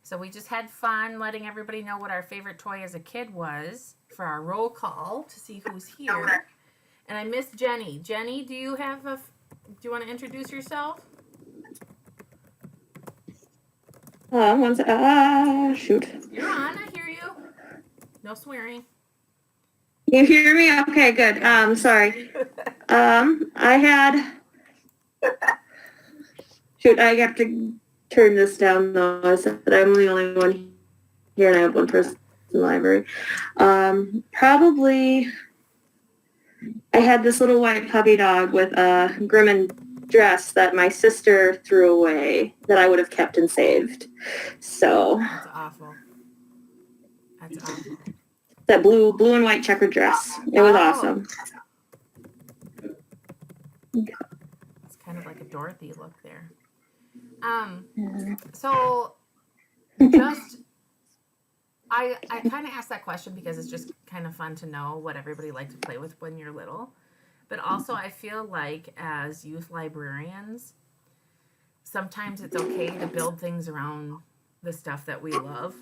So we just had fun letting everybody know what our favorite toy as a kid was for our roll call to see who's here. And I miss Jenny. Jenny, do you want to introduce yourself? Shoot. You're on. I hear you. No swearing. You hear me? Okay, good. Sorry. I had. Shoot, I have to turn this down though. I said I'm the only one here, and I have one person in the library. Probably. I had this little white puppy dog with a Grim dress that my sister threw away that I would have kept and saved. So. That's awful. That's awful. That blue and white checkered dress. It was awesome. It's kind of like a Dorothy look there. So just I kind of asked that question because it's just kind of fun to know what everybody likes to play with when you're little. But also I feel like as youth librarians, sometimes it's okay to build things around the stuff that we love.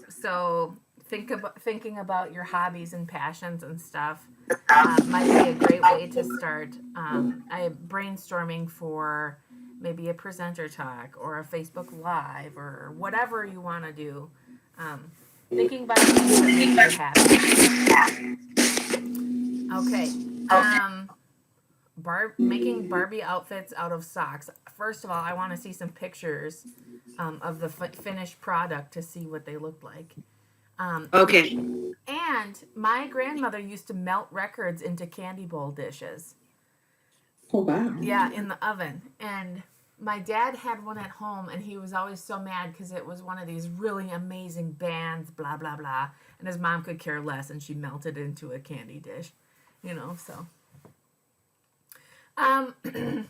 So thinking about your hobbies and passions and stuff might be a great way to start brainstorming for maybe a presenter talk or a Facebook Live or whatever you want to do. Thinking about things that make you happy. Okay. Making Barbie outfits out of socks. First of all, I want to see some pictures of the finished product to see what they look like. Okay. And my grandmother used to melt records into candy bowl dishes. Oh, wow. Yeah, in the oven. And my dad had one at home, and he was always so mad because it was one of these really amazing bands, blah, blah, blah. And his mom could care less, and she melted it into a candy dish, so.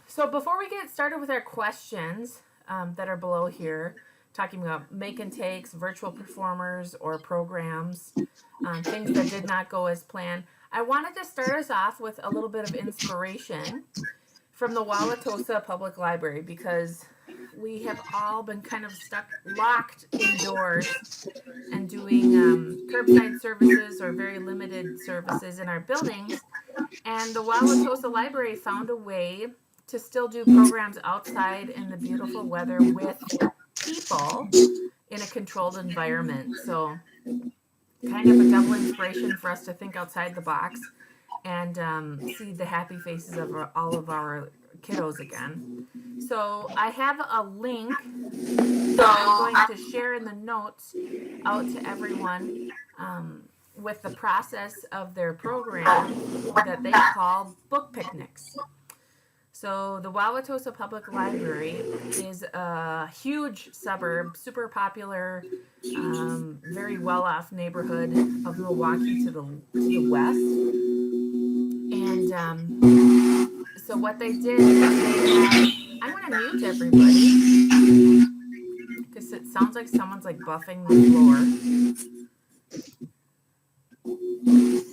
So before we get started with our questions that are below here, talking about make and takes, virtual performers or programs, things that did not go as planned, I wanted to start us off with a little bit of inspiration from the Wauwatosa Public Library because we have all been kind of locked indoors and doing curbside services or very limited services in our buildings. And the Wauwatosa Library found a way to still do programs outside in the beautiful weather with people in a controlled environment. So kind of a double inspiration for us to think outside the box and see the happy faces of all of our kiddos again. So I have a link that I'm going to share in the notes out to everyone with the process of their program that they call book picnics. So the Wauwatosa Public Library is a huge suburb, super popular, very well-off neighborhood of Milwaukee to the west. And so what they did is I'm going to mute everybody because it sounds like someone's like buffing the floor.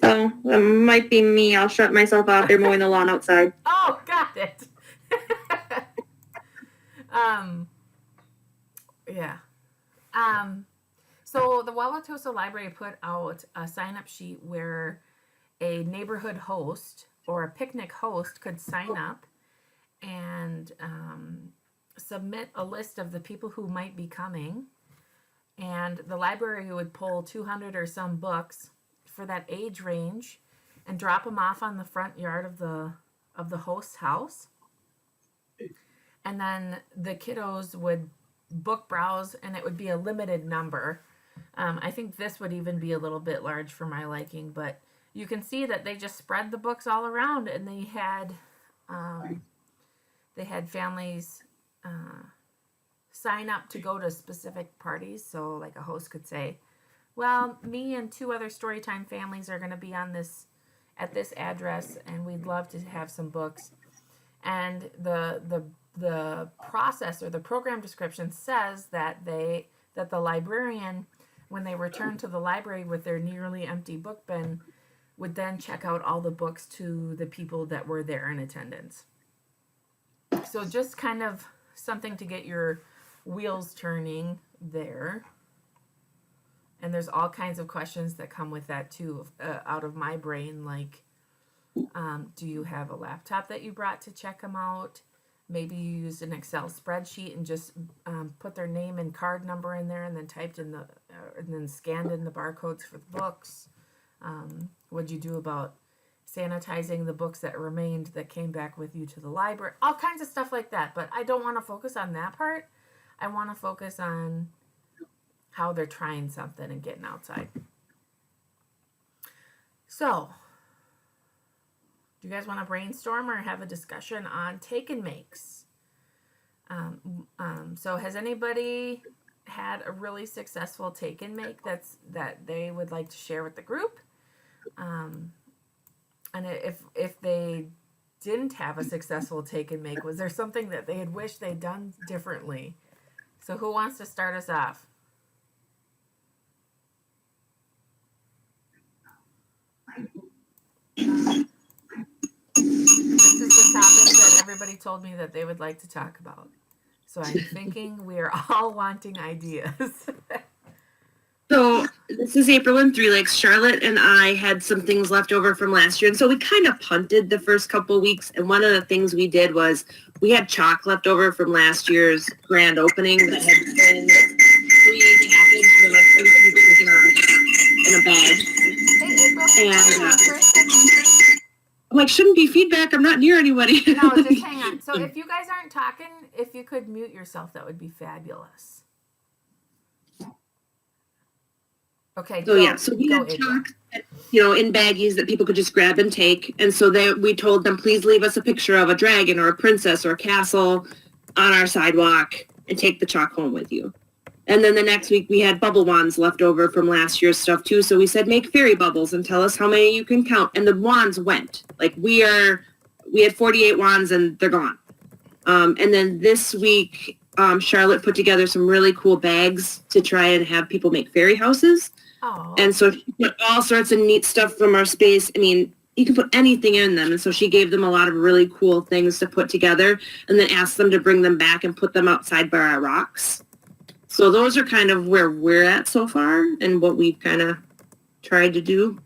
Oh, that might be me. I'll shut myself off. They're mowing the lawn outside. Oh, got it. Yeah. So the Wauwatosa Library put out a sign-up sheet where a neighborhood host or a picnic host could sign up and submit a list of the people who might be coming. And the library would pull 200 or some books for that age range and drop them off on the front yard of the host's house. And then the kiddos would book browse, and it would be a limited number. I think this would even be a little bit large for my liking, but you can see that they just spread the books all around, and they had families sign up to go to specific parties. So like a host could say, well, me and 2 other Storytime families are going to be at this address, and we'd love to have some books. And the process or the program description says that the librarian, when they return to the library with their nearly empty book bin, would then check out all the books to the people that were there in attendance. So just kind of something to get your wheels turning there. And there's all kinds of questions that come with that too, out of my brain, like, do you have a laptop that you brought to check them out? Maybe you used an Excel spreadsheet and just put their name and card number in there, and then typed in and then scanned in the barcodes for the books. What'd you do about sanitizing the books that remained that came back with you to the library? All kinds of stuff like that. But I don't want to focus on that part. I want to focus on how they're trying something and getting outside. So, do you guys want to brainstorm or have a discussion on take and makes? So has anybody had a really successful take and make that they would like to share with the group? And if they didn't have a successful take and make, was there something that they had wished they'd done differently? So who wants to start us off? This is the topic that everybody told me that they would like to talk about. So I'm thinking we are all wanting ideas. So this is April and Three Lakes. Charlotte and I had some things left over from last year, and so we kind of punted the first couple of weeks. And one of the things we did was we had chalk left over from last year's grand opening that had been pre-packaged for like 3 weeks in a bag. Hey, April, can you hang on for a second? I'm like, shouldn't be feedback. I'm not near anybody. No, just hang on. So if you guys aren't talking, if you could mute yourself, that would be fabulous. Okay. So yeah, so we had chalk, in baggies that people could just grab and take. And so we told them, please leave us a picture of a dragon or a princess or a castle on our sidewalk and take the chalk home with you. And then the next week we had bubble wands left over from last year's stuff too. So we said, make fairy bubbles and tell us how many you can count. And the wands went. Like we had 48 wands and they're gone. And then this week, Charlotte put together some really cool bags to try and have people make fairy houses. Oh. And so she put all sorts of neat stuff from our space. I mean, you can put anything in them. And so she gave them a lot of really cool things to put together and then asked them to bring them back and put them outside by our rocks. So those are kind of where we're at so far and what we've kind of tried to do.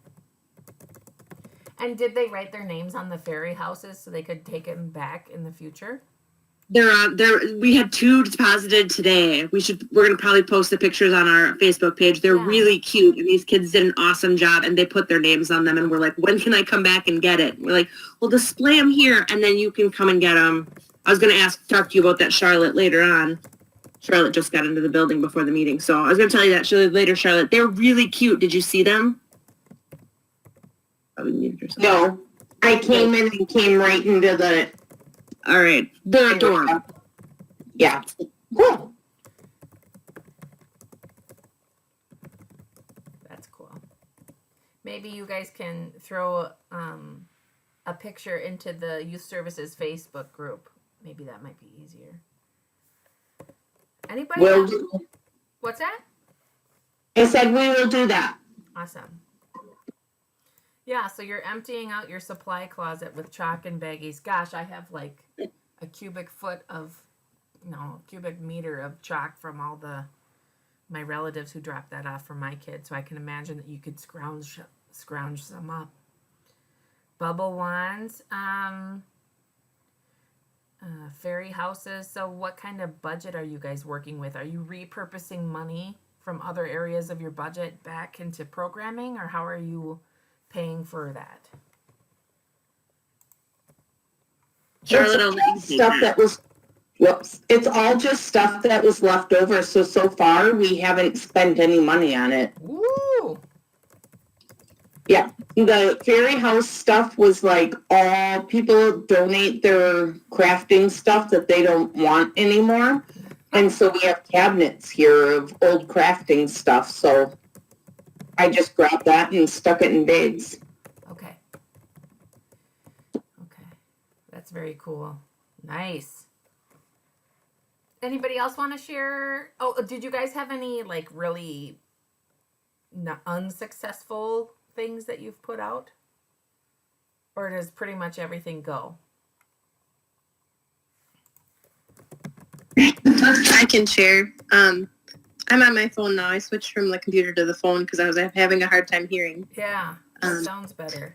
And did they write their names on the fairy houses so they could take them back in the future? We had 2 deposited today. We're going to probably post the pictures on our Facebook page. They're really cute. And these kids did an awesome job and they put their names on them. And we're like, when can I come back and get it? And we're like, well, display them here and then you can come and get them. I was going to talk to you about that, Charlotte, later on. Charlotte just got into the building before the meeting. So I was going to tell you that later, Charlotte. They're really cute. Did you see them? No, I came in and came right into the... All right. They're adorable. Yeah. Cool. That's cool. Maybe you guys can throw a picture into the Youth Services Facebook group. Maybe that might be easier. Anybody Will have... do. What's that? I said we will do that. Awesome. Yeah, so you're emptying out your supply closet with chalk and baggies. Gosh, I have like a cubic meter of chalk from all my relatives who dropped that off for my kids. So I can imagine that you could scrounge some up. Bubble wands, fairy houses. So what kind of budget are you guys working with? Are you repurposing money from other areas of your budget back into programming, or how are you paying for that? Charlotte, it's all just stuff that was left over. So far we haven't spent any money on it. Woo! Yeah, the fairy house stuff was like all people donate their crafting stuff that they don't want anymore. And so we have cabinets here of old crafting stuff. So I just grabbed that and stuck it in bags. Okay. That's very cool. Nice. Anybody else want to share? Oh, did you guys have any like really unsuccessful things that you've put out? Or does pretty much everything go? I can share. I'm on my phone now. I switched from the computer to the phone because I was having a hard time hearing. Yeah, that sounds better.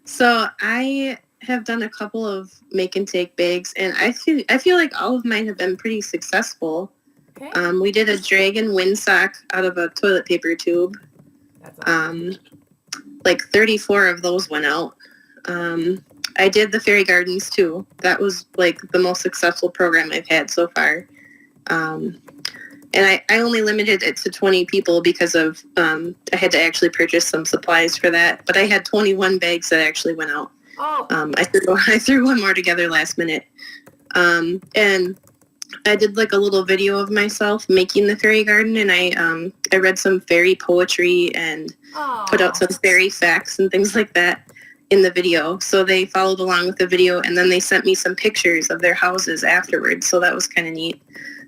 So I have done a couple of make and take bags, and I feel like all of mine have been pretty successful. Okay. We did a dragon windsock out of a toilet paper tube. That's awesome. Like 34 of those went out. I did the fairy gardens too. That was like the most successful program I've had so far. And I only limited it to 20 people because of I had to actually purchase some supplies for that. But I had 21 bags that actually went out. Oh, I threw one more together last minute. And I did like a little video of myself making the fairy garden, and I read some fairy poetry and put out some fairy facts and things like that in the video. So they followed along with the video, and then they sent me some pictures of their houses afterwards. So that was kind of neat.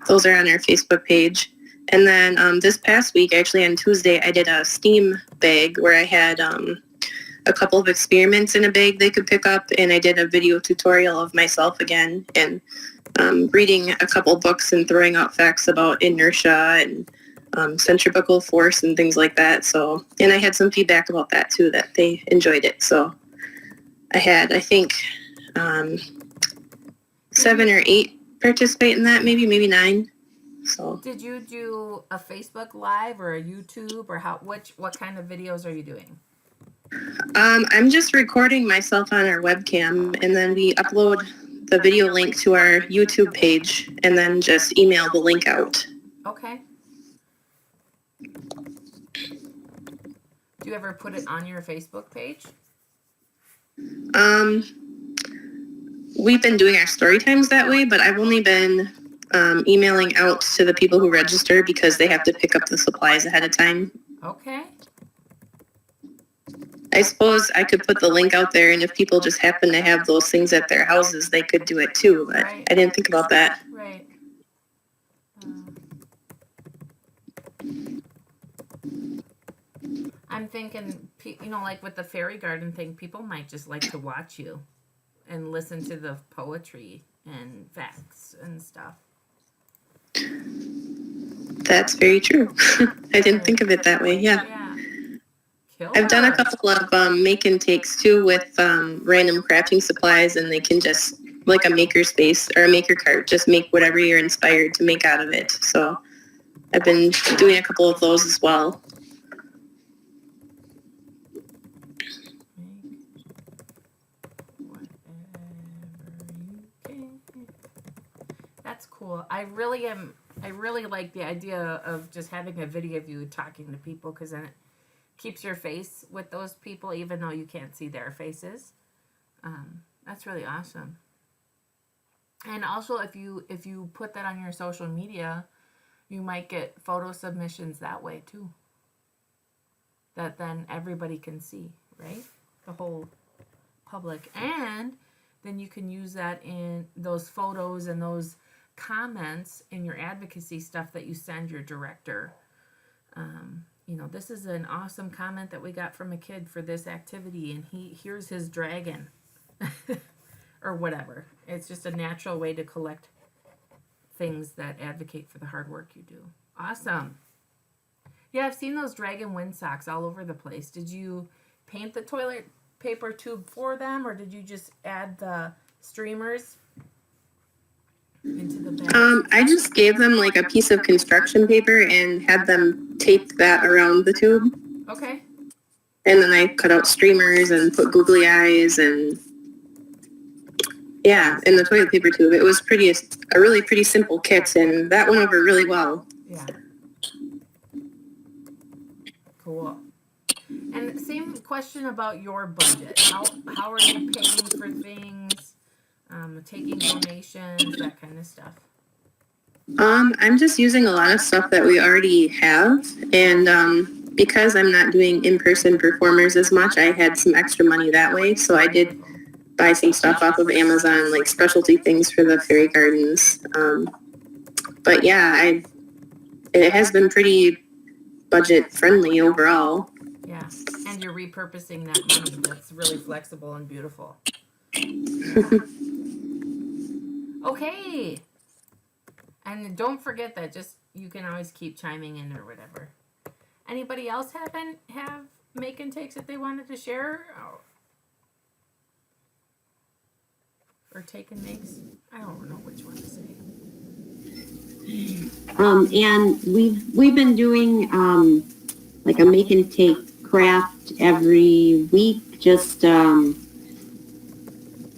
Those are on our Facebook page. And then this past week, actually on Tuesday, I did a STEAM bag where I had a couple of experiments in a bag they could pick up, and I did a video tutorial of myself again, and reading a couple books and throwing out facts about inertia and centrifugal force and things like that. So, and I had some feedback about that too, that they enjoyed it. So I had, I think, 7 or 8 participate in that, maybe 9. So did you do a Facebook Live or a YouTube, or what kind of videos are you doing? I'm just recording myself on our webcam, and then we upload the video link to our YouTube page, and then just email the link out. Okay. Do you ever put it on your Facebook page? We've been doing our story times that way, but I've only been emailing out to the people who register because they have to pick up the supplies ahead of time. Okay. I suppose I could put the link out there, and if people just happen to have those things at their houses, they could do it too, but Right. I didn't think about that. Right. I'm thinking, like with the fairy garden thing, people might just like to watch you and listen to the poetry and facts and stuff. That's very true. I didn't think of it that way, yeah. Yeah. I've done a couple of make and takes too with random crafting supplies, and they can just, like a maker space or a maker cart, just make whatever you're inspired to make out of it. So I've been doing a couple of those as well. That's cool. I really like the idea of just having a video of you talking to people, because then it keeps your face with those people even though you can't see their faces. That's really awesome. And also, if you put that on your social media, you might get photo submissions that way too, that then everybody can see, right? The whole public. And then you can use that in those photos and those comments in your advocacy stuff that you send your director. This is an awesome comment that we got from a kid for this activity, and here's his dragon. Or whatever. It's just a natural way to collect things that advocate for the hard work you do. Awesome. Yeah, I've seen those dragon windsocks all over the place. Did you paint the toilet paper tube for them, or did you just add the streamers into the bag? I just gave them like a piece of construction paper and had them tape that around the tube. Okay. And then I cut out streamers and put googly eyes and in the toilet paper tube. It was a really pretty simple kit, and that went over really well. Yeah. Cool. And same question about your budget. How are you paying for things? Taking donations, that kind of stuff. I'm just using a lot of stuff that we already have, and because I'm not doing in-person performers as much, I had some extra money that way, so I did buy some stuff off of Amazon, like specialty things for the fairy gardens. But yeah, it has been pretty budget friendly overall. Yeah, and you're repurposing that money. That's really flexible and beautiful. Okay. And don't forget that just you can always keep chiming in or whatever. Anybody else have make and takes that they wanted to share? Or take and makes? I don't know which one to say. And we've been doing like a make and take craft every week, just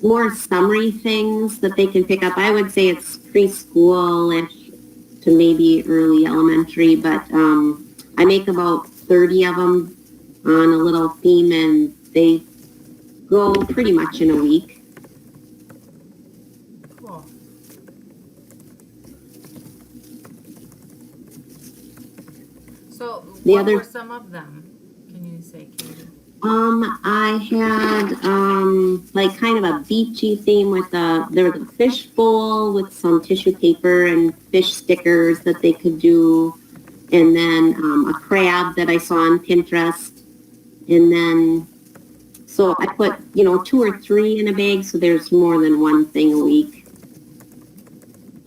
more summary things that they can pick up. I would say it's preschool-ish to maybe early elementary, but I make about 30 of them on a little theme, and they go pretty much in a week. Cool. So, what were some of them? Can you say, Katie? I had like kind of a beachy theme with there was a fish bowl with some tissue paper and fish stickers that they could do, and then a crab that I saw on Pinterest, and then so I put 2 or 3 in a bag, so there's more than one thing a week.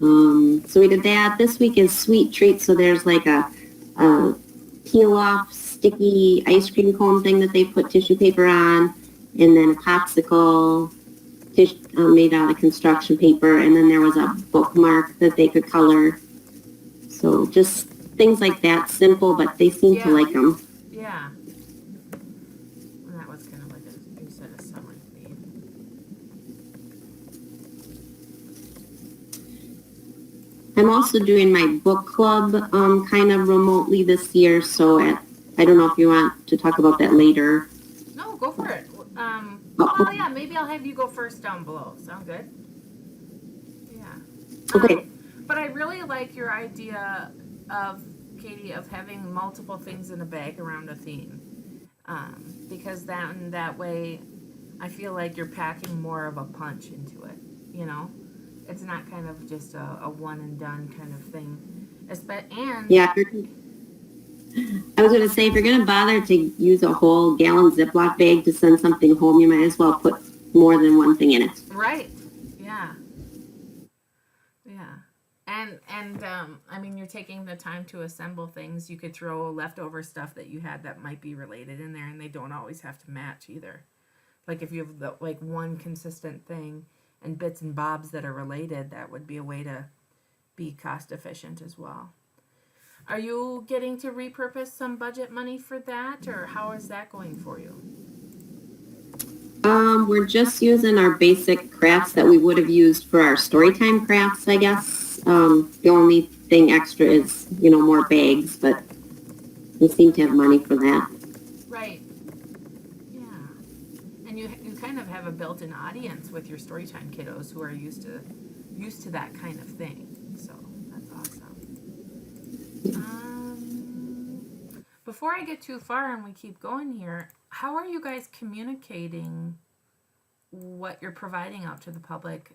So we did that. This week is sweet treats, so there's like a peel off sticky ice cream cone thing that they put tissue paper on, and then a popsicle made out of construction paper, and then there was a bookmark that they could color. So just things like that, simple, but they seem to like them. Yeah. And that was kind of like you said, a summer theme. I'm also doing my book club kind of remotely this year, so I don't know if you want to talk about that later. No, go for it. Well, yeah, maybe I'll have you go first down below. Sound good? Yeah. Okay. But I really like your idea of, Katie, of having multiple things in a bag around a theme. Because that way, I feel like you're packing more of a punch into it, It's not kind of just a one and done kind of thing. Yeah. I was going to say, if you're going to bother to use a whole gallon Ziploc bag to send something home, you might as well put more than one thing in it. Right. Yeah. Yeah. And I mean, you're taking the time to assemble things. You could throw leftover stuff that you had that might be related in there, and they don't always have to match either. Like if you have one consistent thing and bits and bobs that are related, that would be a way to be cost efficient as well. Are you getting to repurpose some budget money for that, or how is that going for you? We're just using our basic crafts that we would have used for our storytime crafts, I guess. The only thing extra is, more bags, but we seem to have money for that. Right. Yeah. And you kind of have a built-in audience with your storytime kiddos who are used to that kind of thing. So that's awesome. Before I get too far and we keep going here, how are you guys communicating what you're providing out to the public,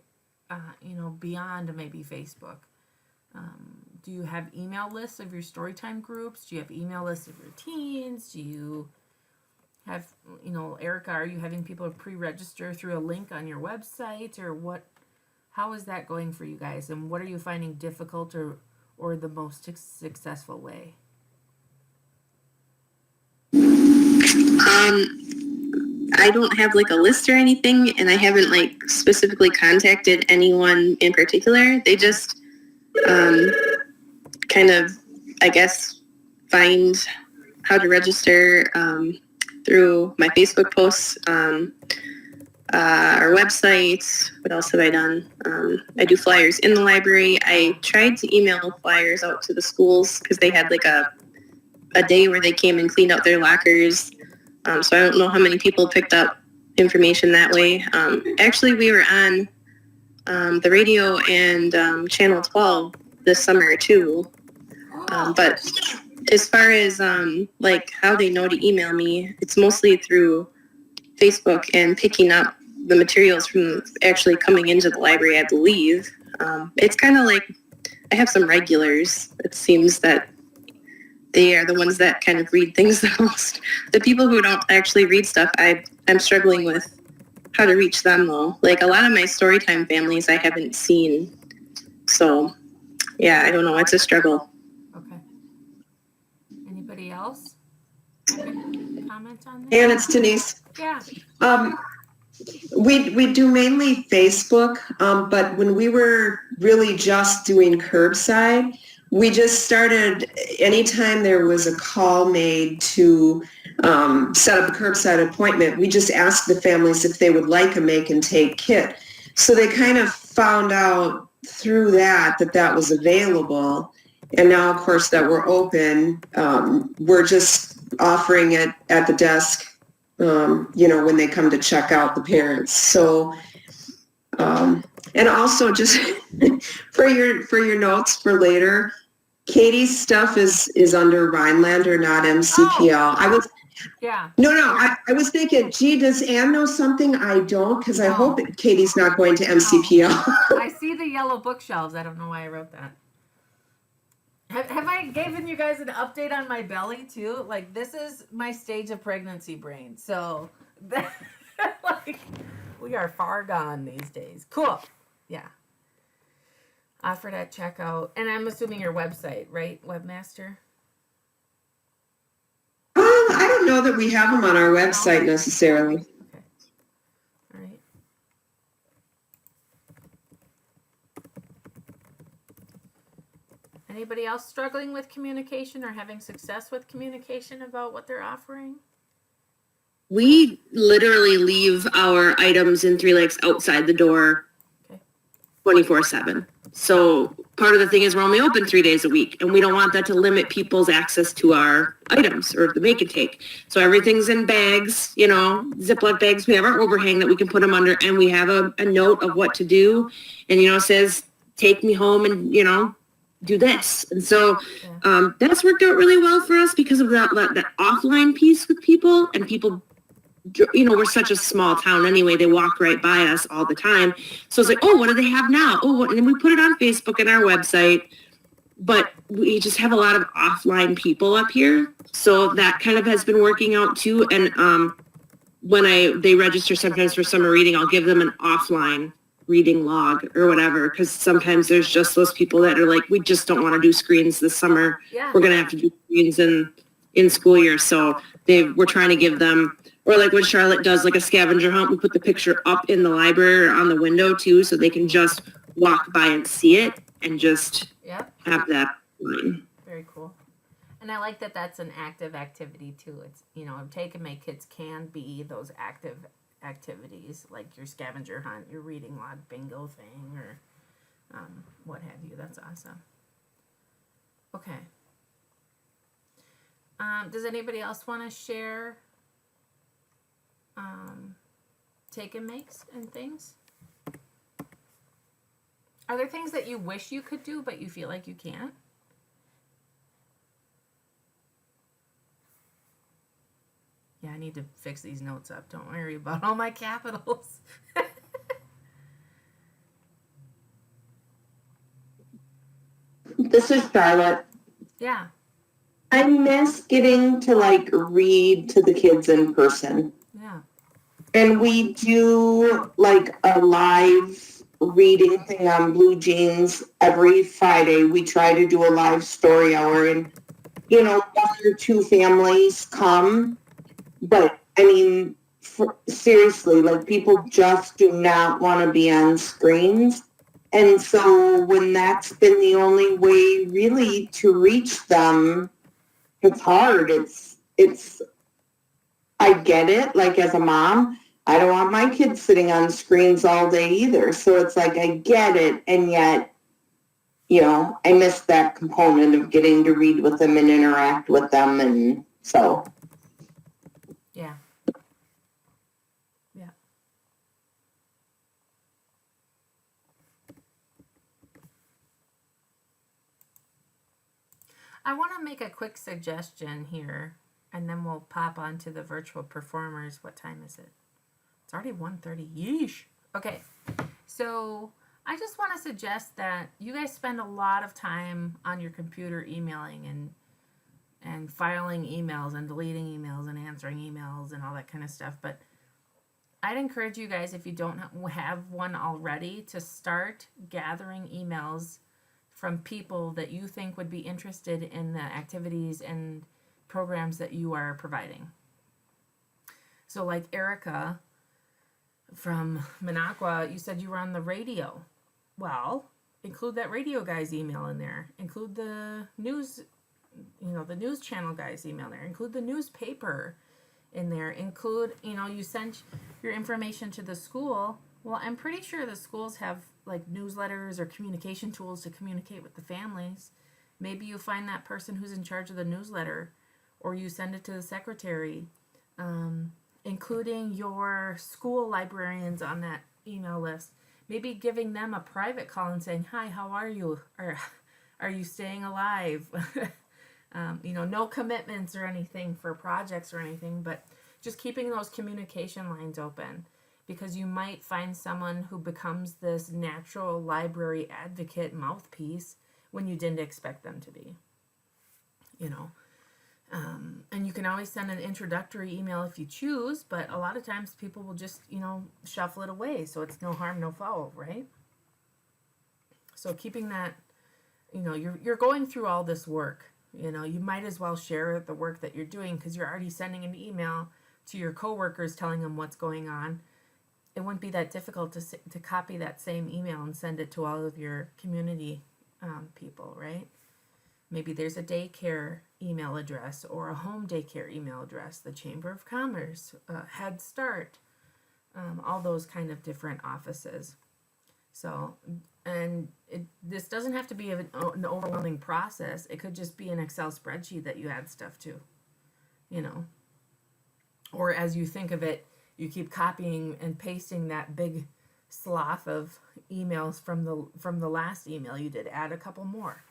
beyond maybe Facebook? Do you have email lists of your storytime groups? Do you have email lists of your teens? Do you have, Erica, are you having people pre-register through a link on your website, or what? How is that going for you guys, and what are you finding difficult or the most successful way? I don't have like a list or anything, and I haven't like specifically contacted anyone in particular. They just kind of, I guess, find how to register through my Facebook posts, our website. What else have I done? I do flyers in the library. I tried to email flyers out to the schools because they had like a day where they came and cleaned out their lockers. So I don't know how many people picked up information that way. Actually, we were on the radio and Channel 12 this summer too. But as far as like how they know to email me, it's mostly through Facebook and picking up the materials from actually coming into the library, I believe. It's kind of like I have some regulars. It seems that they are the ones that kind of read things the most. The people who don't actually read stuff, I'm struggling with how to reach them though. Like a lot of my storytime families I haven't seen. So yeah, I don't know. It's a struggle. Okay. Anybody else have any comment on that? And it's Denise. Yeah. Um, we do mainly Facebook, but when we were really just doing curbside, we just started, anytime there was a call made to set up a curbside appointment, we just asked the families if they would like a make and take kit. So they kind of found out through that that was available. And now, of course, that we're open, we're just offering it at the desk, when they come to check out the parents. So, and also just for your notes for later, Katie's stuff is under Rhinelander, not MCPL. Yeah. I was thinking, gee, does Ann know something I don't? Because I hope Katie's not going to MCPL. I see the yellow bookshelves. I don't know why I wrote that. Have I given you guys an update on my belly too? Like, this is my stage of pregnancy brain. So, like, we are far gone these days. Cool. Yeah. Offered at checkout. And I'm assuming your website, right? Webmaster? I don't know that we have them on our website necessarily. Okay. All right. Anybody else struggling with communication or having success with communication about what they're offering? We literally leave our items in Three Lakes outside the door 24/7. So part of the thing is we're only open 3 days a week, and we don't want that to limit people's access to our items or the make and take. So everything's in bags, Ziploc bags. We have our overhang that we can put them under, and we have a note of what to do. And, it says, take me home and, do this. And so that's worked out really well for us because of that offline piece with people, and people, we're such a small town anyway. They walk right by us all the time. So it's like, oh, what do they have now? Oh, and then we put it on Facebook and our website. But we just have a lot of offline people up here. So that kind of has been working out too. And when they register sometimes for summer reading, I'll give them an offline reading log or whatever, because sometimes there's just those people that are like, we just don't want to do screens this summer. Yeah. We're going to have to do screens in school year. So we're trying to give them, or like when Charlotte does like a scavenger hunt, we put the picture up in the library or on the window too, so they can just walk by and see it and just have that line. Very cool. And I like that that's an active activity too. It's, take and make kits can be those active activities, like your scavenger hunt, your reading log bingo thing, or what have you. That's awesome. Okay. Does anybody else want to share take and makes and things? Are there things that you wish you could do but you feel like you can't? Yeah, I need to fix these notes up. Don't worry about all my capitals. This is Charlotte. Yeah. I miss getting to read to the kids in person. Yeah. And we do a live reading thing on Blue Jeans every Friday. We try to do a live story hour, and one or two families come. But I mean, seriously, people just do not want to be on screens. And so when that's been the only way really to reach them, it's hard. It's, I get it. As a mom, I don't want my kids sitting on screens all day either. So it's I get it. And yet, I miss that component of getting to read with them and interact with them. And so. Yeah. Yeah. I want to make a quick suggestion here, and then we'll pop onto the virtual performers. What time is it? It's already 1:30. Yeesh. Okay. So I just want to suggest that you guys spend a lot of time on your computer emailing and filing emails and deleting emails and answering emails and all that kind of stuff. But I'd encourage you guys, if you don't have one already, to start gathering emails from people that you think would be interested in the activities and programs that you are providing. So like Erica from Minocqua, you said you were on the radio. Well, include that radio guy's email in there. Include the news, the news channel guy's email there. Include the newspaper in there. Include, you sent your information to the school. Well, I'm pretty sure the schools have like newsletters or communication tools to communicate with the families. Maybe you find that person who's in charge of the newsletter, or you send it to the secretary, including your school librarians on that email list. Maybe giving them a private call and saying, "Hi, how are you? Are you staying alive?" No commitments or anything for projects or anything, but just keeping those communication lines open, because you might find someone who becomes this natural library advocate mouthpiece when you didn't expect them to be, and you can always send an introductory email if you choose, but a lot of times people will just, shuffle it away. So it's no harm, no foul, right? So keeping that, you're going through all this work, you might as well share the work that you're doing, because you're already sending an email to your coworkers telling them what's going on. It wouldn't be that difficult to copy that same email and send it to all of your community people, right? Maybe there's a daycare email address or a home daycare email address, the Chamber of Commerce, Head Start, all those kind of different offices. So, and this doesn't have to be an overwhelming process. It could just be an Excel spreadsheet that you add stuff to, Or as you think of it, you keep copying and pasting that big slough of emails from the last email you did. Add a couple more.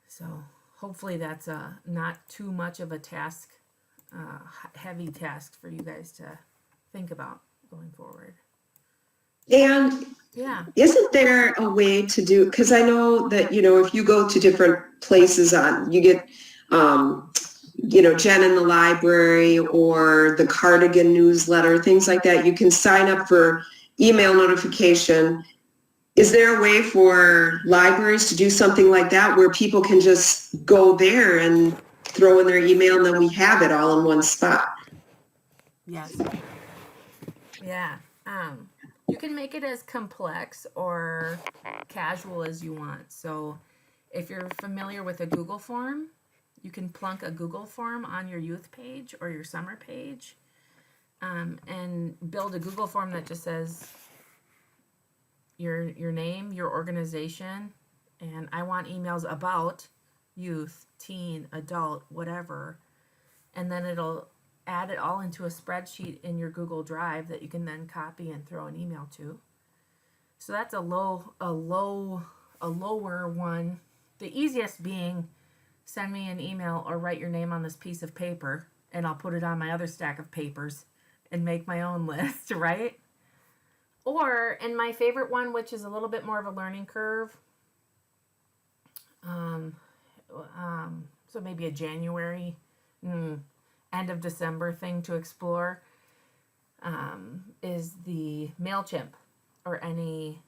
So hopefully that's not too much of a task, heavy task for you guys to think about going forward. And Yeah. isn't there a way to do, because I know that, if you go to different places you get, Jen in the library or the Cardigan newsletter, things like that, you can sign up for email notification. Is there a way for libraries to do something like that where people can just go there and throw in their email and then we have it all in one spot? Yes. Yeah. You can make it as complex or casual as you want. So if you're familiar with a Google form, you can plunk a Google form on your youth page or your summer page, and build a Google form that just says your name, your organization, and I want emails about youth, teen, adult, whatever. And then it'll add it all into a spreadsheet in your Google Drive that you can then copy and throw an email to. So that's a lower one. The easiest being, send me an email or write your name on this piece of paper and I'll put it on my other stack of papers and make my own list, right? Or, and my favorite one, which is a little bit more of a learning curve, so maybe a January, end of December thing to explore, is the Mailchimp or any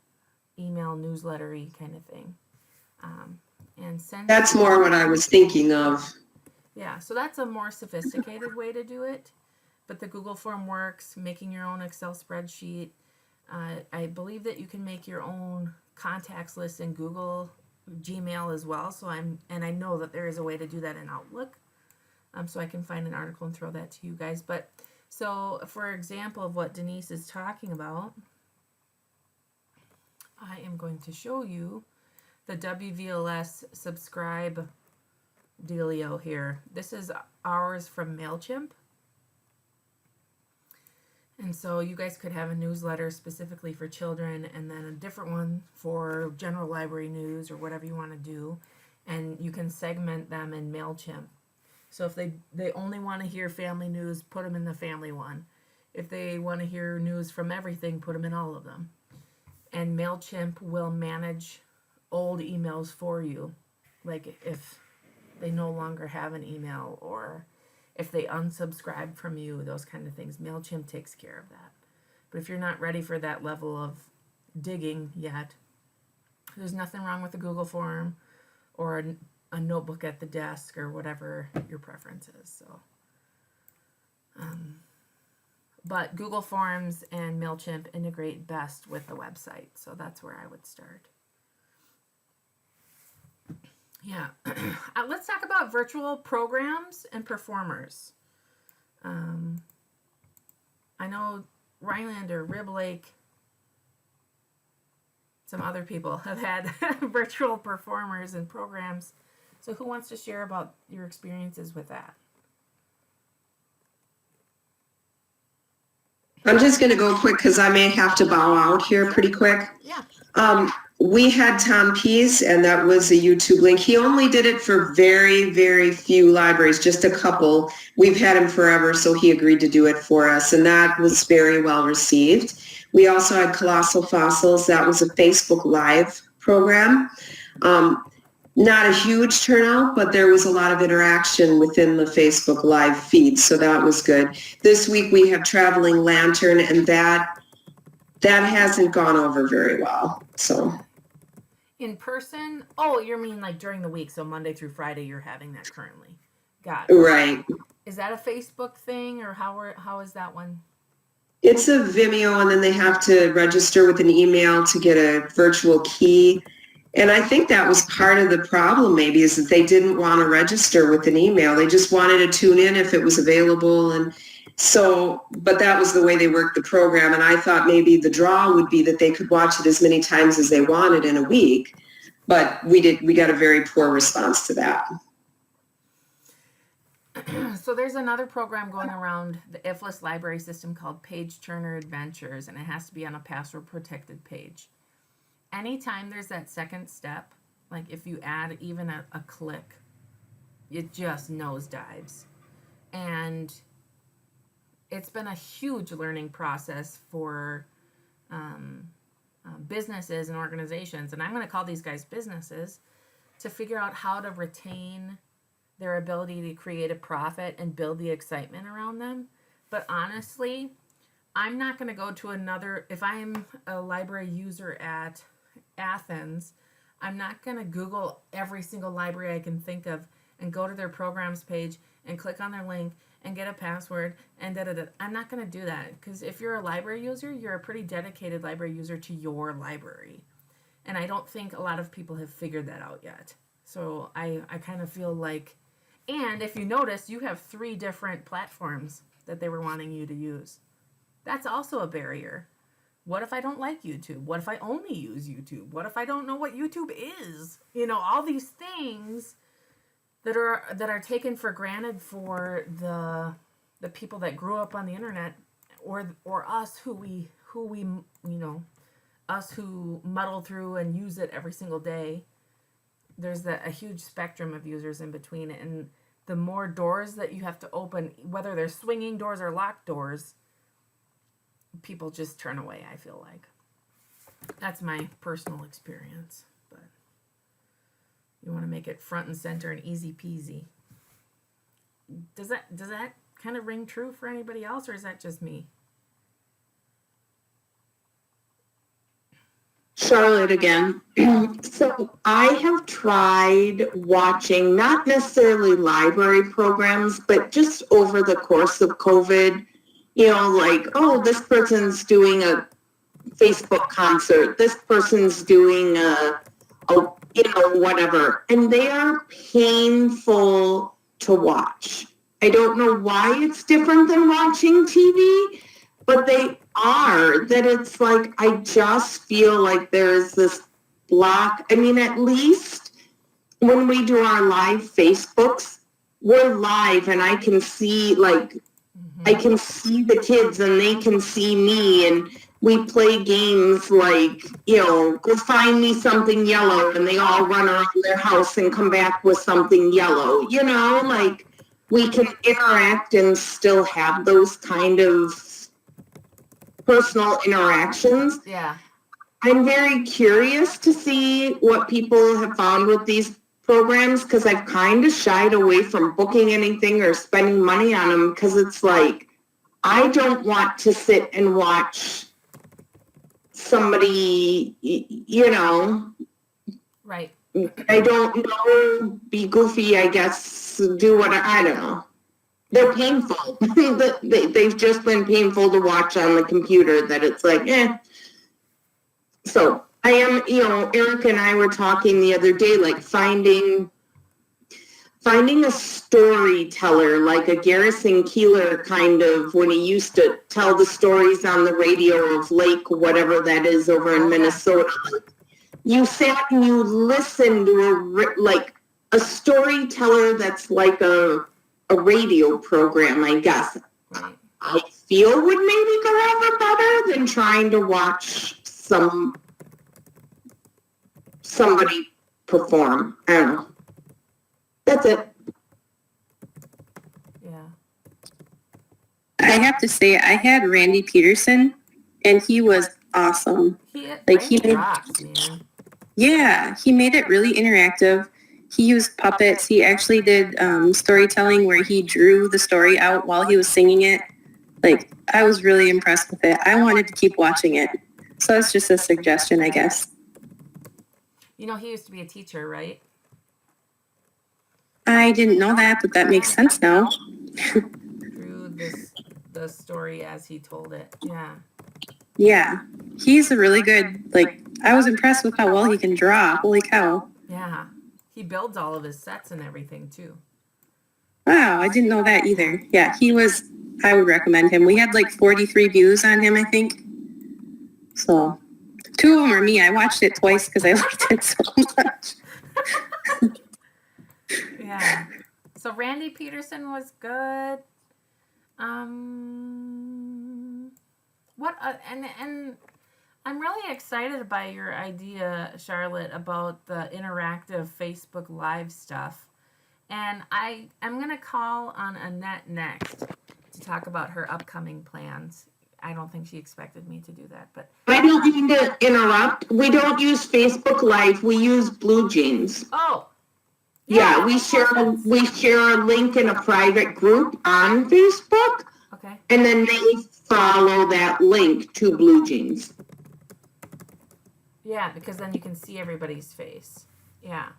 email newslettery kind of thing. And send. That's more what I was thinking of. Yeah, so that's a more sophisticated way to do it, but the Google form works. Making your own Excel spreadsheet. I believe that you can make your own contacts list in Google Gmail as well. So I know that there is a way to do that in Outlook. So I can find an article and throw that to you guys. But so for example of what Denise is talking about, I am going to show you the WVLS subscribe dealio here. This is ours from Mailchimp. And so you guys could have a newsletter specifically for children and then a different one for general library news or whatever you want to do. And you can segment them in Mailchimp. So if they only want to hear family news, put them in the family one. If they want to hear news from everything, put them in all of them. And Mailchimp will manage old emails for you. Like if they no longer have an email, or if they unsubscribe from you, those kind of things. Mailchimp takes care of that. But if you're not ready for that level of digging yet, there's nothing wrong with a Google form or a notebook at the desk or whatever your preference is. So, but Google Forms and Mailchimp integrate best with the website, so that's where I would start. Yeah, let's talk about virtual programs and performers. I know Rhinelander, Rib Lake, some other people have had virtual performers and programs. So who wants to share about your experiences with that? I'm just going to go quick because I may have to bow out here pretty quick. Yeah. We had Tom Pease, and that was a YouTube link. He only did it for very, very few libraries, just a couple. We've had him forever, so he agreed to do it for us, and that was very well received. We also had Colossal Fossils. That was a Facebook Live program. Not a huge turnout, but there was a lot of interaction within the Facebook Live feed, so that was good. This week we have Traveling Lantern, and that hasn't gone over very well. So In person? Oh, you mean like during the week, so Monday through Friday you're having that currently. Got it. right. Is that a Facebook thing, or how is that one? It's a Vimeo, and then they have to register with an email to get a virtual key. And I think that was part of the problem maybe, is that they didn't want to register with an email. They just wanted to tune in if it was available. And so, but that was the way they worked the program. And I thought maybe the draw would be that they could watch it as many times as they wanted in a week. But we got a very poor response to that. So there's another program going around the IFLS library system called Page Turner Adventures, and it has to be on a password protected page. Anytime there's that second step, like if you add even a click, it just nosedives. And it's been a huge learning process for businesses and organizations, and I'm going to call these guys businesses, to figure out how to retain their ability to create a profit and build the excitement around them. But honestly, I'm not going to go to another, if I'm a library user at Athens, I'm not going to Google every single library I can think of and go to their programs page and click on their link and get a password and da-da-da. I'm not going to do that, because if you're a library user, you're a pretty dedicated library user to your library. And I don't think a lot of people have figured that out yet. So I kind of feel like, and if you notice, you have 3 different platforms that they were wanting you to use. That's also a barrier. What if I don't like YouTube? What if I only use YouTube? What if I don't know what YouTube is? You know, all these things that are taken for granted for the people that grew up on the internet, or us who we us who muddle through and use it every single day. There's a huge spectrum of users in between, and the more doors that you have to open, whether they're swinging doors or locked doors, people just turn away, I feel like. That's my personal experience, but you want to make it front and center and easy peasy. Does that kind of ring true for anybody else, or is that just me? Charlotte again. So I have tried watching not necessarily library programs, but just over the course of COVID, like, oh, this person's doing a Facebook concert, this person's doing a whatever. And they are painful to watch. I don't know why it's different than watching TV, but they are, that it's like, I just feel like there's this block. I mean, at least when we do our live Facebooks, we're live and I can see, like, I can see the kids and they can see me, and we play games like, go find me something yellow, and they all run around their house and come back with something yellow, like we can interact and still have those kind of personal interactions. Yeah. I'm very curious to see what people have found with these programs because I've kind of shied away from booking anything or spending money on them because it's like, I don't want to sit and watch somebody, you know, Right. I don't know, be goofy, I guess, do what, I don't know. They're painful. They've just been painful to watch on the computer that it's like, eh. So I am, you know, Eric and I were talking the other day, like finding a storyteller, like a Garrison Keeler kind of, when he used to tell the stories on the radio of Lake, whatever that is over in Minnesota. You sat and you listened to a storyteller that's like a radio program, I guess. Right. I feel would maybe go over better than trying to watch somebody perform. I don't know. That's it. Yeah. I have to say, I had Randy Peterson, and he was awesome. He He made, rocks, man. yeah, he made it really interactive. He used puppets. He actually did storytelling where he drew the story out while he was singing it. Like, I was really impressed with it. I wanted to keep watching it. So it's just a suggestion, I guess. You know, he used to be a teacher, right? I didn't know that, but that makes sense now. Drew the story as he told it. Yeah. Yeah, he's a really good, I was impressed with how well he can draw. Holy cow. Yeah. He builds all of his sets and everything too. Wow, I didn't know that either. Yeah, I would recommend him. We had 43 views on him, I think. So, 2 of them are me. I watched it twice because I liked it so much. Yeah. So Randy Peterson was good. What and I'm really excited by your idea, Charlotte, about the interactive Facebook Live stuff. And I'm going to call on Annette next to talk about her upcoming plans. I don't think she expected me to do that, but I don't mean to interrupt. We don't use Facebook Live. We use Blue Jeans. oh, Yeah, we share a link in a private group on Facebook, okay. and then they follow that link to Blue Jeans. Yeah, because then you can see everybody's face. Yeah.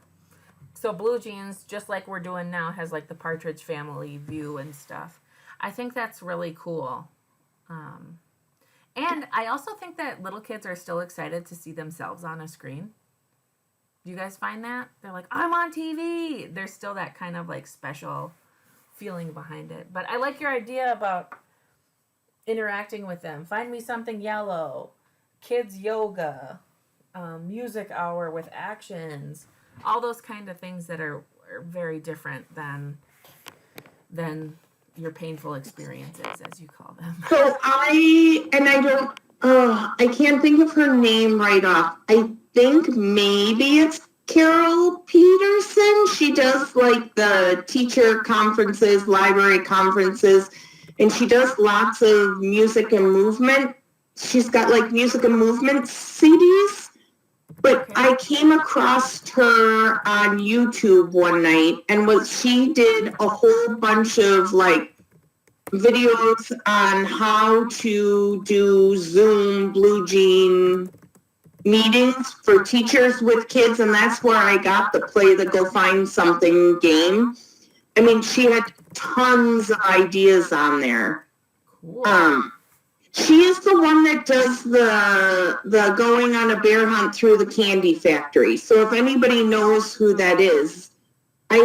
So Blue Jeans, just like we're doing now, has the Partridge Family view and stuff. I think that's really cool. And I also think that little kids are still excited to see themselves on a screen. Do you guys find that? They're like, I'm on TV. There's still that kind of special feeling behind it. But I like your idea about interacting with them. Find me something yellow, kids yoga, music hour with actions, all those kind of things that are very different than your painful experiences, as you call them. So I can't think of her name right off. I think maybe it's Carol Peterson. She does the teacher conferences, library conferences, and she does lots of music and movement. She's got music and movement CDs. But I came across her on YouTube one night, and she did a whole bunch of videos on how to do Zoom Blue Jean meetings for teachers with kids, and that's where I got the Play the Go Find Something game. I mean, she had tons of ideas on there. Cool. She is the one that does the going on a bear hunt through the candy factory. So if anybody knows who that is, I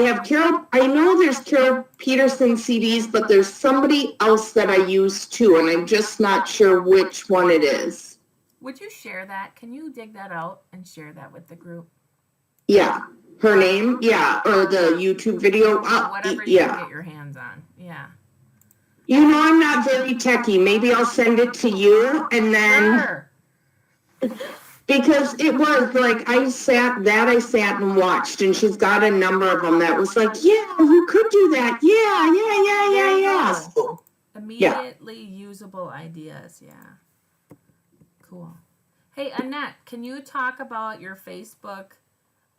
know there's Carol Peterson CDs, but there's somebody else that I use too, and I'm just not sure which one it is. Would you share that? Can you dig that out and share that with the group? Yeah. Her name? Yeah. Or the YouTube video? Whatever you can get your hands on. Yeah. You know, I'm not very techie. Maybe I'll send it to you, and then... Sure. Because it was I sat and watched, and she's got a number of them that was yeah, you could do that. Yeah. So, Immediately usable ideas. Yeah. Cool. Hey, Annette, can you talk about your Facebook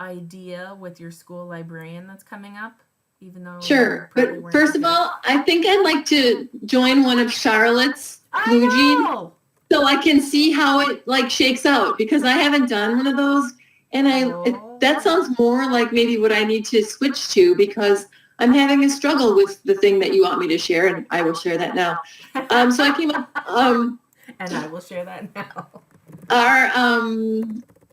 idea with your school librarian that's coming up? Even though Sure, you probably but weren't first of interested? all, I think I'd like to join one of Charlotte's blue jeans know! so I can see how it like shakes out because I haven't done one of those, and that sounds more like maybe what I need to switch to because I'm having a struggle with the thing that you want me to share, and I will share that now. So I came up. And I will share that now.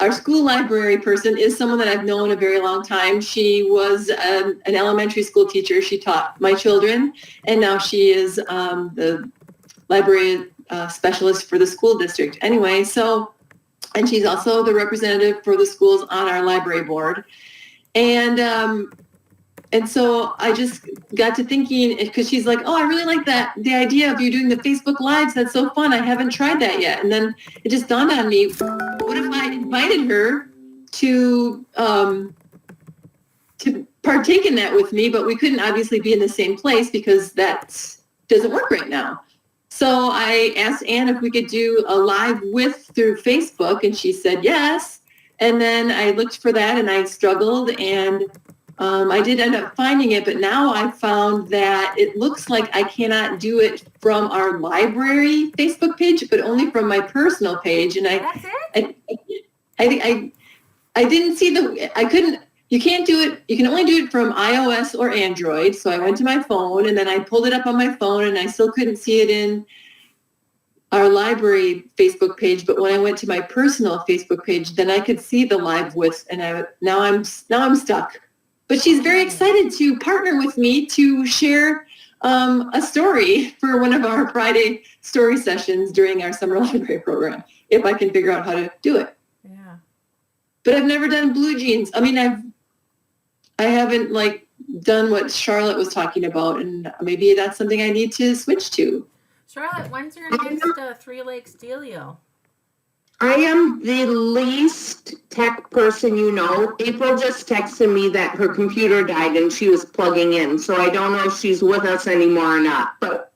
Our school library person is someone that I've known a very long time. She was an elementary school teacher. She taught my children, and now she is the library specialist for the school district. Anyway, and she's also the representative for the schools on our library board. And so I just got to thinking, because she's like, oh, I really like the idea of you doing the Facebook Lives. That's so fun. I haven't tried that yet. And then it just dawned on me, what if I invited her to partake in that with me, but we couldn't obviously be in the same place because that doesn't work right now. So I asked Anne if we could do a live through Facebook, and she said yes. And then I looked for that, and I struggled, and I did end up finding it, but now I found that it looks like I cannot do it from our library Facebook page, but only from my personal page. And That's it? I didn't see I couldn't, you can't do it. You can only do it from iOS or Android. So I went to my phone and then I pulled it up on my phone and I still couldn't see it in our library Facebook page. But when I went to my personal Facebook page, then I could see the live and now I'm stuck. But she's very excited to partner with me to share a story for one of our Friday story sessions during our summer library program, if I can figure out how to do it. Yeah. But I've never done blue jeans. I mean, I haven't like done what Charlotte was talking about, and maybe that's something I need to switch to. Charlotte, when's your next Three Lakes dealio? I am the least tech person you know. April just texted me that her computer died and she was plugging in, so I don't know if she's with us anymore or not. But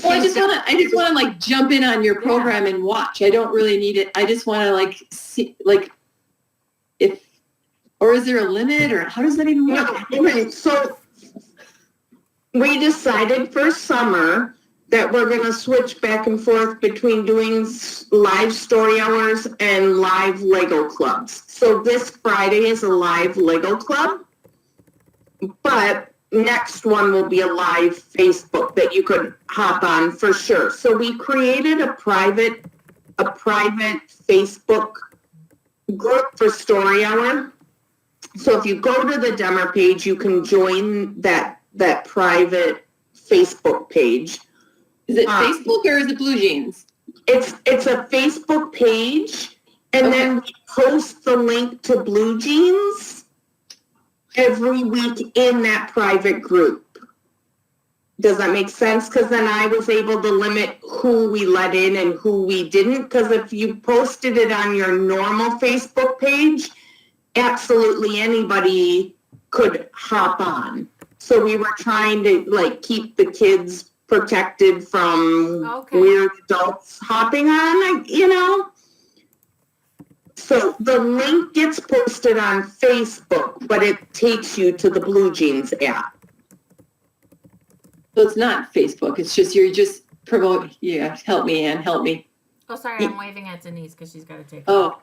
well, I just want to like jump in on your program and watch. I don't really need it. I just want to like see like or is there a limit or how does that even work? No, okay, so we decided for summer that we're going to switch back and forth between doing live story hours and live Lego clubs. So this Friday is a live Lego club, but next one will be a live Facebook that you could hop on for sure. So we created a private Facebook group for story hour. So if you go to the Demmer page, you can join that private Facebook page. Is it Facebook or is it Blue Jeans? It's a Facebook page, and then we post the link to Blue Jeans every week in that private group. Does that make sense? Because then I was able to limit who we let in and who we didn't. Because if you posted it on your normal Facebook page, absolutely anybody could hop on. So we were trying to like keep the kids protected from weird adults hopping on, you know? So the link gets posted on Facebook, but it takes you to the Blue Jeans app. So it's not Facebook. It's just, you're just promoting. Yeah, help me, Ann, help me. Oh, sorry, I'm waving at Denise because she's got to take it. Oh.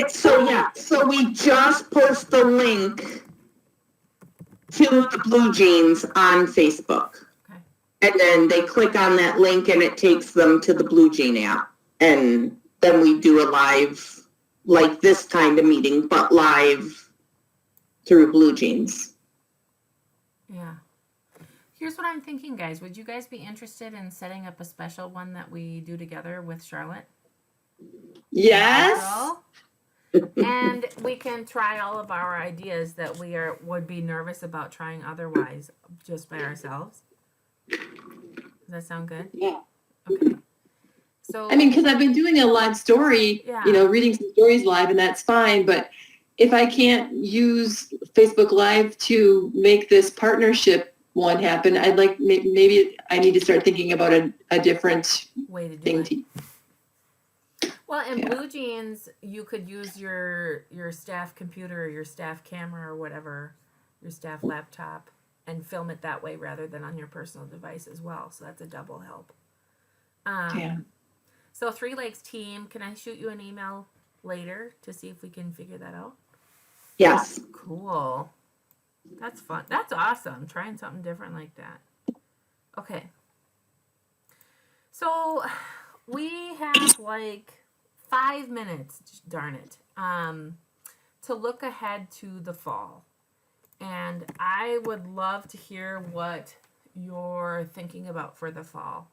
So we just post the link to the Blue Jeans on Facebook. And then they click on that link and it takes them to the Blue Jean app. And then we do a live, like this kind of meeting, but live through Blue Jeans. Yeah. Here's what I'm thinking, guys. Would you guys be interested in setting up a special one that we do together with Charlotte? Yes. And we can try all of our ideas that we would be nervous about trying otherwise just by ourselves. Does that sound good? Yeah. Okay. So I mean, because I've been doing a live story, reading some stories live, and that's fine. But if I can't use Facebook Live to make this partnership one happen, I'd like maybe I need to start thinking about a different way to do thing. it. Well, in Yeah. Blue Jeans, you could use your staff computer or your staff camera or whatever, your staff laptop, and film it that way rather than on your personal device as well. So that's a double help. Yeah. So Three Lakes team, can I shoot you an email later to see if we can figure that out? Yes. Cool. That's fun. That's awesome. Trying something different like that. Okay. So we have like 5 minutes, darn it, to look ahead to the fall. And I would love to hear what you're thinking about for the fall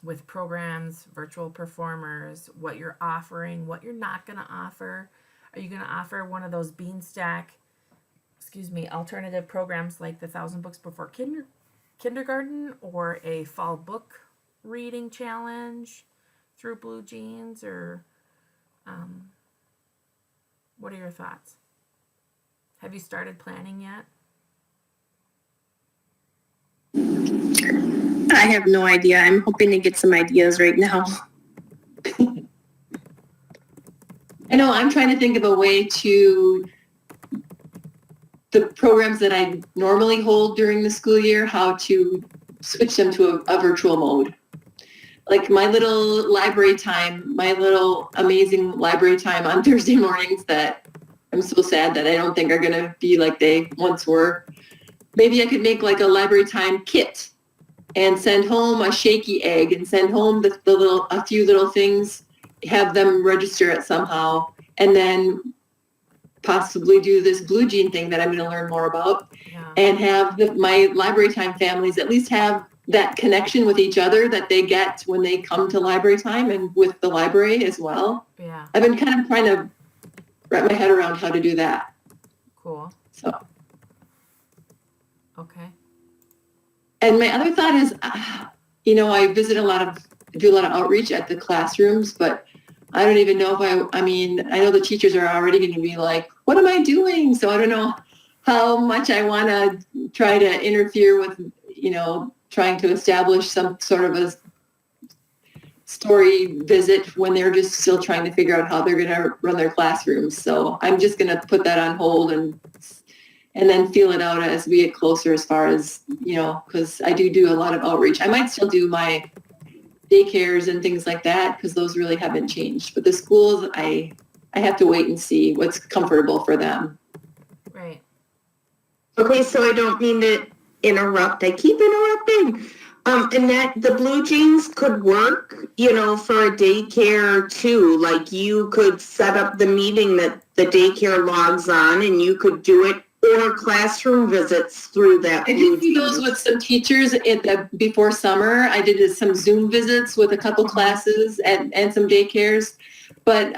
with programs, virtual performers, what you're offering, what you're not going to offer. Are you going to offer one of those alternative programs like the 1,000 Books Before Kindergarten, or a fall book reading challenge through Blue Jeans, or what are your thoughts? Have you started planning yet? I have no idea. I'm hoping to get some ideas right now. I know I'm trying to think of a way to the programs that I normally hold during the school year, how to switch them to a virtual mode. Like my little library time, my little amazing library time on Thursday mornings that I'm so sad that I don't think are going to be like they once were. Maybe I could make like a library time kit and send home a shaky egg and send home a few little things, have them register it somehow, and then possibly do this Blue Jean thing that I'm going to learn more about, and have my library time families at least have that connection with each other that they get when they come to library time and with the library as well. Yeah. I've been kind of trying to wrap my head around how to do that. Cool. So. Okay. And my other thought is, I do a lot of outreach at the classrooms, but I don't even know if I know the teachers are already going to be like, what am I doing? So I don't know how much I want to try to interfere with, trying to establish some sort of a story visit when they're just still trying to figure out how they're going to run their classrooms. So I'm just going to put that on hold and then feel it out as we get closer, as far as, because I do a lot of outreach. I might still do my daycares and things like that, because those really haven't changed. But the schools, I have to wait and see what's comfortable for them. Right. Okay, so I don't mean to interrupt. I keep interrupting. And that the Blue Jeans could work, for a daycare too. Like you could set up the meeting that the daycare logs on, and you could do it, or classroom visits through that. I did do those with some teachers before summer. I did some Zoom visits with a couple classes and some daycares, but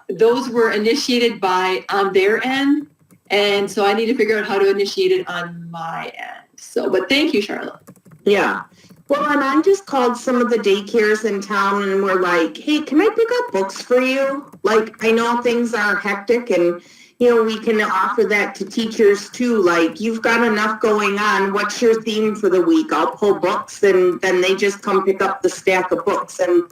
those were initiated on their end, and so I need to figure out how to initiate it on my end. So, but thank you, Charlotte. Yeah. Well, and I just called some of the daycares in town and were like, hey, can I pick up books for you? Like, I know things are hectic, and we can offer that to teachers too. Like, you've got enough going on. What's your theme for the week? I'll pull books, and then they just come pick up the stack of books. And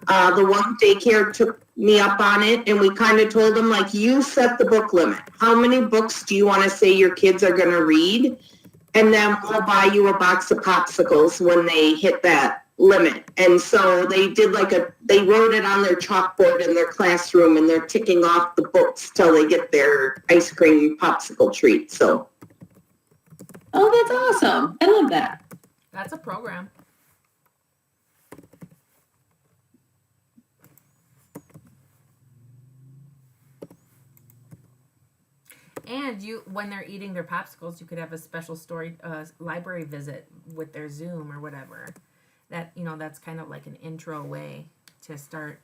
the one daycare took me up on it, and we kind of told them, like, you set the book limit. How many books do you want to say your kids are going to read? And then we'll buy you a box of popsicles when they hit that limit. And so they did they wrote it on their chalkboard in their classroom, and they're ticking off the books till they get their ice cream popsicle treat. So. Oh, that's awesome. I love that. That's a program. And when they're eating their popsicles, you could have a special story library visit with their Zoom or whatever. That that's kind of like an intro way to start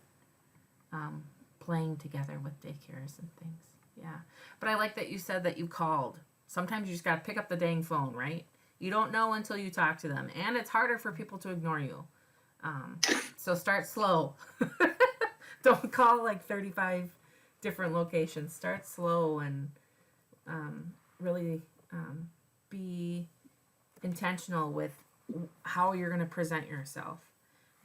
playing together with daycares and things. Yeah, but I like that you said that you called. Sometimes you just gotta pick up the dang phone, right? You don't know until you talk to them, and it's harder for people to ignore you. So start slow. Don't call like 35 different locations. Start slow and really be intentional with how you're going to present yourself.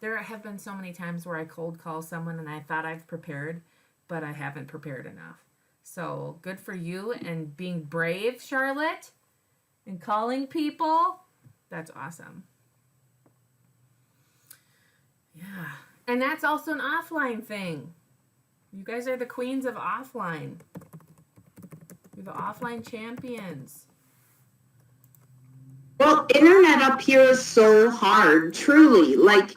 There have been so many times where I cold call someone and I thought I've prepared, but I haven't prepared enough. So good for you and being brave, Charlotte, and calling people. That's awesome. Yeah. And that's also an offline thing. You guys are the queens of offline. You're the offline champions. Well, internet up here is so hard, truly. Like,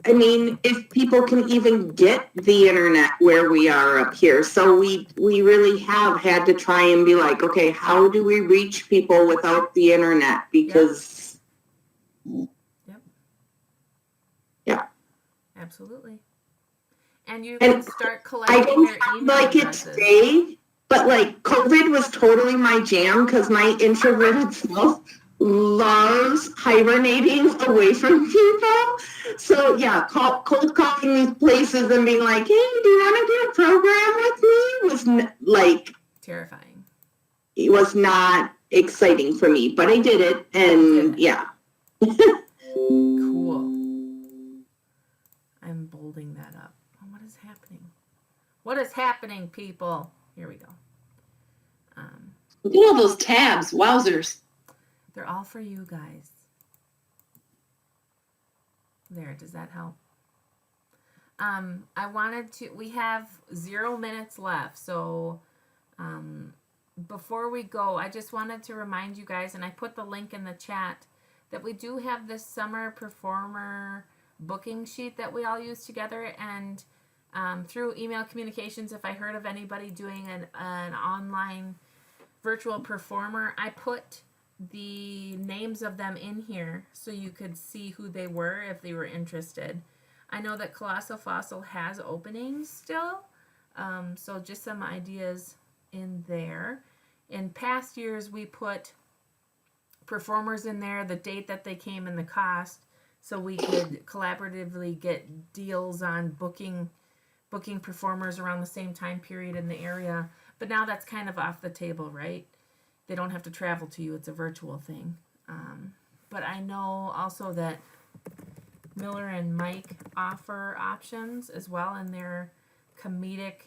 I mean, if people can even get the internet where we are up here. So we really have had to try and be like, okay, how do we reach people without the internet? Because Absolutely. And you can start collecting I don't their sound email like it addresses. today, but like COVID was totally my jam because my introverted self loves hibernating away from people. So yeah, cold calling these places and being like, hey, do you want to do a program with me? Was like Terrifying. it was not exciting for me, but I did it, and yeah. Cool. I'm bolding that up. Oh, what is happening? What is happening, people? Here we go. Look at all those tabs. Wowzers. They're all for you guys. There, does that help? I wanted to, we have 0 minutes left, so before we go, I just wanted to remind you guys, and I put the link in the chat, that we do have this summer performer booking sheet that we all use together, and through email communications, if I heard of anybody doing an online virtual performer, I put the names of them in here so you could see who they were if they were interested. I know that Colossal Fossil has openings still, so just some ideas in there. In past years, we put performers in there, the date that they came, and the cost, so we could collaboratively get deals on booking performers around the same time period in the area. But now that's kind of off the table, right? They don't have to travel to you. It's a virtual thing. But I know also that Miller and Mike offer options as well in their comedic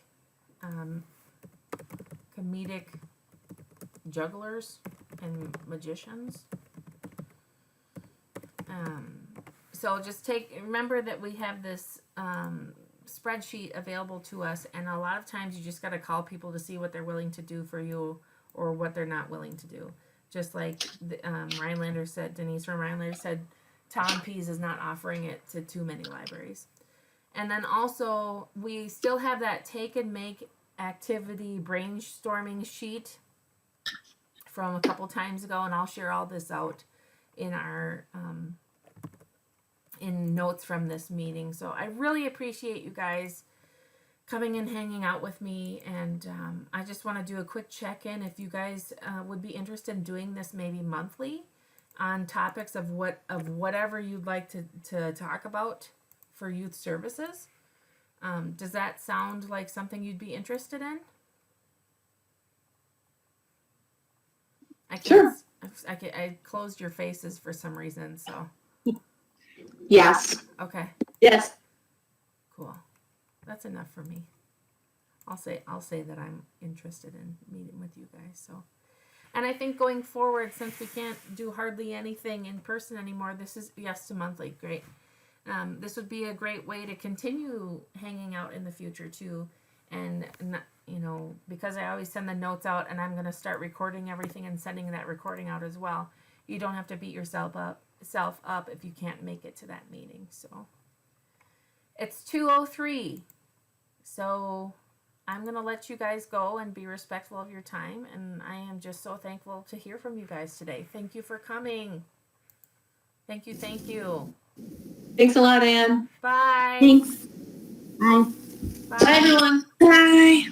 jugglers and magicians. So just remember that we have this spreadsheet available to us, and a lot of times you just got to call people to see what they're willing to do for you or what they're not willing to do. Just like Rhinelander said, Denise from Rhinelander said, Tom Pease is not offering it to too many libraries. And then also, we still have that take and make activity brainstorming sheet from a couple times ago, and I'll share all this out in our in notes from this meeting. So I really appreciate you guys coming and hanging out with me, and I just want to do a quick check-in if you guys would be interested in doing this maybe monthly on topics of whatever you'd like to talk about for youth services. Does that sound like something you'd be interested in? Sure. I closed your faces for some reason, so. Yes. Okay, Yes. cool. That's enough for me. I'll say that I'm interested in meeting with you guys. So, and I think going forward, since we can't do hardly anything in person anymore, this is yes to monthly. Great. This would be a great way to continue hanging out in the future too, and not, because I always send the notes out, and I'm gonna start recording everything and sending that recording out as well. You don't have to beat yourself up if you can't make it to that meeting. So it's 2:03. So I'm going to let you guys go and be respectful of your time. And I am just so thankful to hear from you guys today. Thank you for coming. Thank you. Thank you. Thanks a lot, Anne. Bye. Thanks. Bye. Bye. Bye, everyone. Bye.